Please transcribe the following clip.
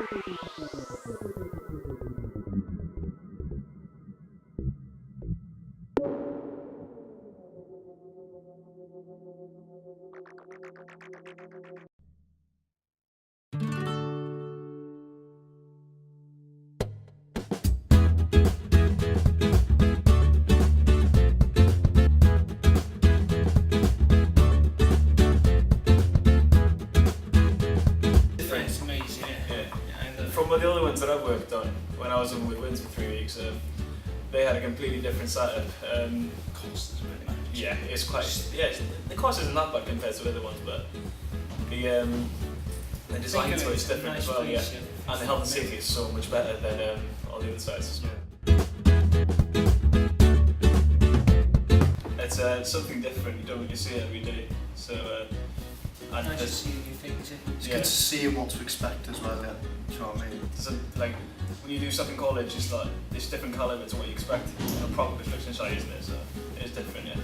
It's amazing. Yeah. From the other ones that I've worked on, when I was on with Winds for 3 weeks, they had a completely different setup. Cost is really much. Yeah, it's quite. Yeah, the cost isn't that bad compared to other ones, but the design to it is different as well. Yeah, and the health and safety is so much better than all the other sites. It's something different. You don't really see it every day. So. And nice to see new things. It's good to see what to expect as well, yeah. Do you know what I mean? Like, when you do stuff in college, it's like, it's different calibre to what you expect on a proper construction site, isn't it? So, it's different, yeah.